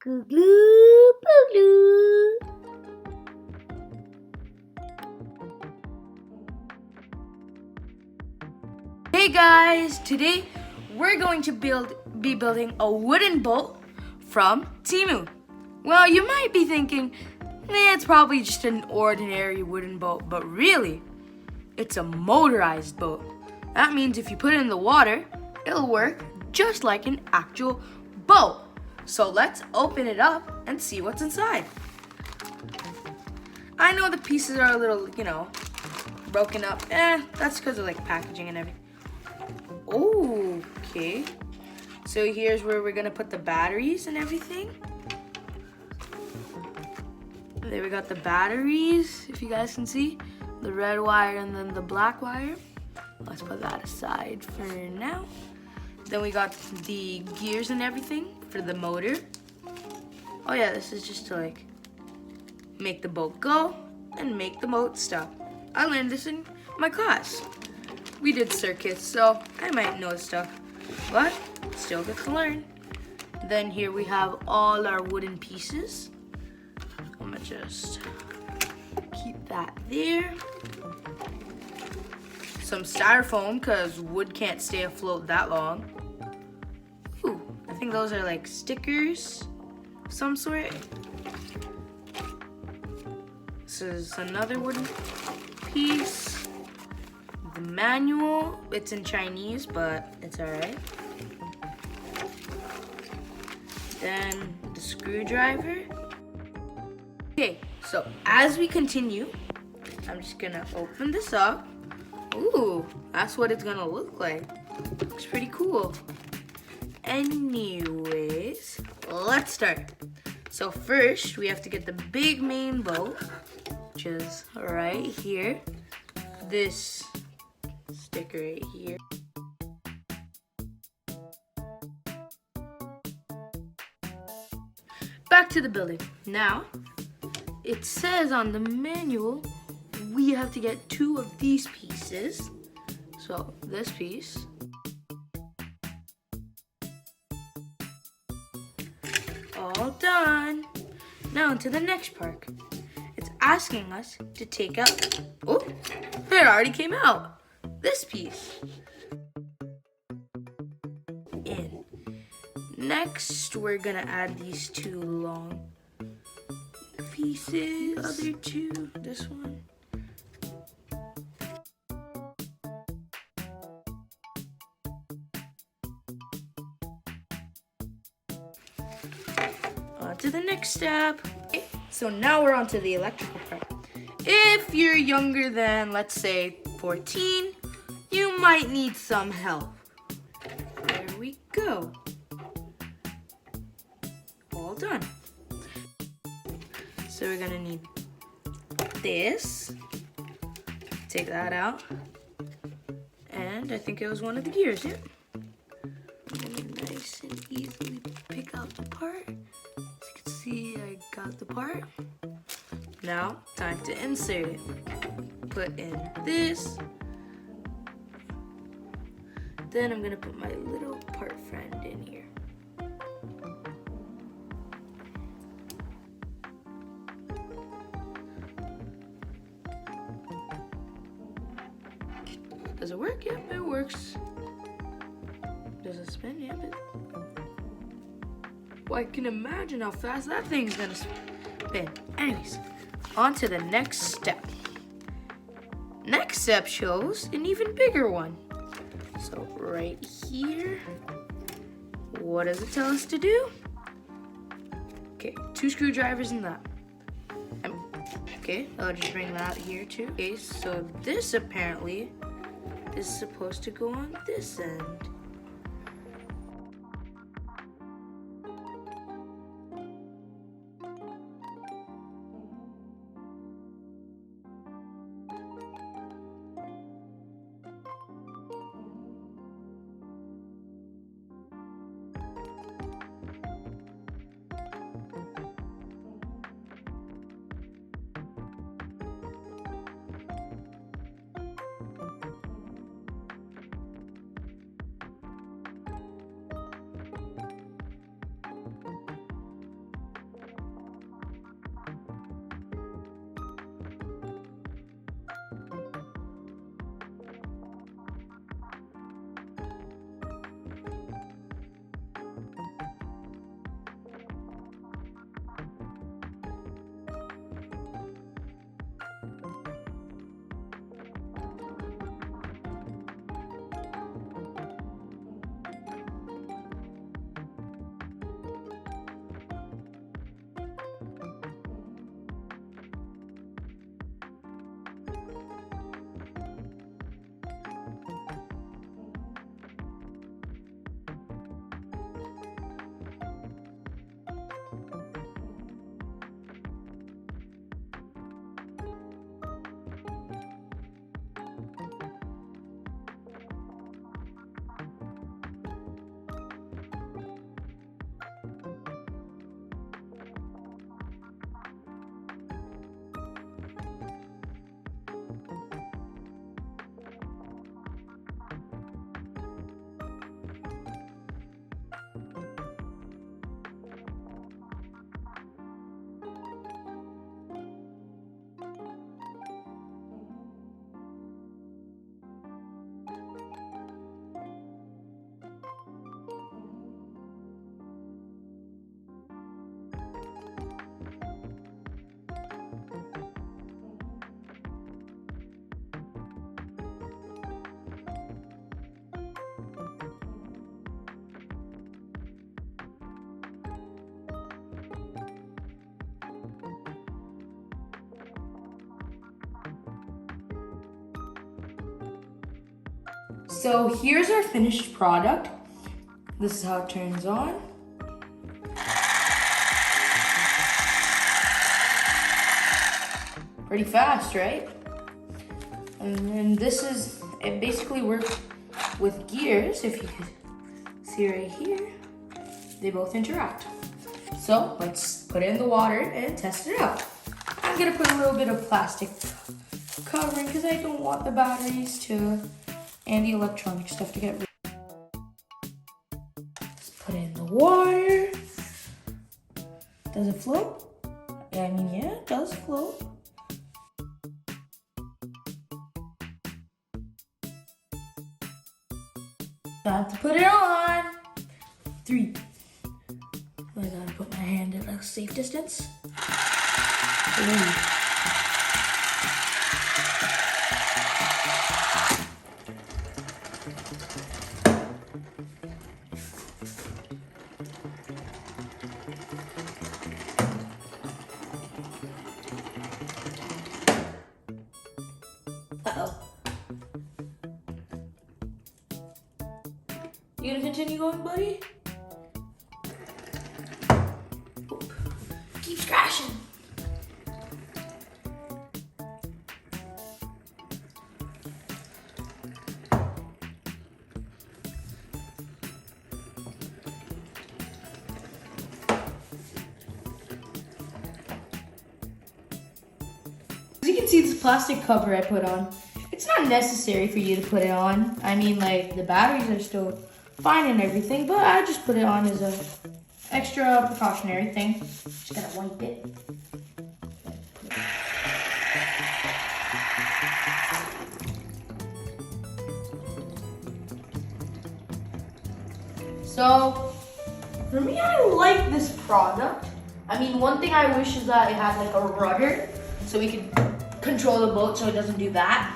Glue, glue, glue. Hey guys, today we're going to be building a wooden boat from Temu. Well, you might be thinking, it's probably just an ordinary wooden boat, but really, it's a motorized boat. That means if you put it in the water, it'll work just like an actual boat. So let's open it up and see what's inside. I know the pieces are a little, broken up. That's because of like packaging and everything. Okay. So here's where we're gonna put the batteries and everything. There we got the batteries, if you guys can see. The red wire and then the black wire. Let's put that aside for now. Then we got the gears and everything for the motor. Oh yeah, this is just to like make the boat go and make the boat stop. I learned this in my class. We did circuits, so I might know stuff, but still good to learn. Then here we have all our wooden pieces. I'm gonna just keep that there. Some styrofoam, because wood can't stay afloat that long. Ooh, I think those are like stickers of some sort. This is another wooden piece. The manual, it's in Chinese, but it's alright. Then the screwdriver. Okay, so as we continue, I'm just gonna open this up. Ooh, that's what it's gonna look like. Looks pretty cool. Anyways, let's start. So first, we have to get the big main boat, which is right here. This sticker right here. Back to the building. Now, it says on the manual, we have to get 2 of these pieces. So this piece. All done. Now into the next part. It's asking us to take out, oh, it already came out. This piece. In. Next, we're gonna add these 2 long pieces. The other 2, this one. On to the next step. Okay, so now we're on to the electrical part. If you're younger than, let's say, 14, you might need some help. There we go. All done. So we're gonna need this. Take that out. And I think it was one of the gears, yeah. Nice and easily pick out the part. As you can see, I got the part. Now, time to insert it. Put in this. Then I'm gonna put my little part friend in here. Does it work? Yep, it works. Does it spin? Yep. Well, I can imagine how fast that thing's gonna spin. Anyways, on to the next step. Next step shows an even bigger one. So right here, what does it tell us to do? Okay, 2 screwdrivers in that. Okay, I'll just bring that here too. Okay, so this apparently is supposed to go on this end. So here's our finished product. This is how it turns on. Pretty fast, right? And then this is, it basically works with gears. If you can see right here, they both interact. So let's put it in the water and test it out. I'm gonna put a little bit of plastic covering because I don't want the batteries and the electronic stuff to get rid. Let's put it in the water. Does it float? I mean, yeah, it does float. Got to put it on. 3. I gotta put my hand at a safe distance. 3. Uh-oh. You gonna continue going, buddy? Keeps crashing. As you can see, this plastic cover I put on, it's not necessary for you to put it on. I mean, like, the batteries are still fine and everything, but I just put it on as a extra precautionary thing. Just gotta wipe it. So, for me, I like this product. I mean, one thing I wish is that it had like a rudder so we could control the boat so it doesn't do that.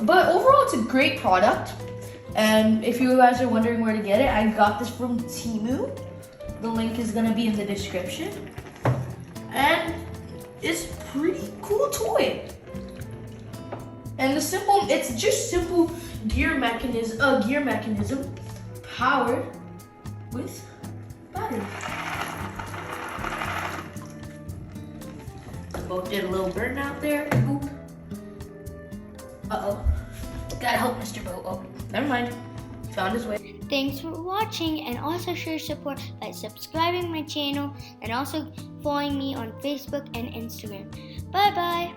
But overall, it's a great product. And if you guys are wondering where to get it, I got this from Temu. The link is gonna be in the description. And it's pretty cool toy. And it's just simple gear mechanism powered with battery. The boat did a little burn out there. Oop. Uh-oh. Gotta help Mr. Boat. Oh, never mind. Found his way. Thanks for watching, and also show your support by subscribing my channel and also following me on Facebook and Instagram. Bye bye.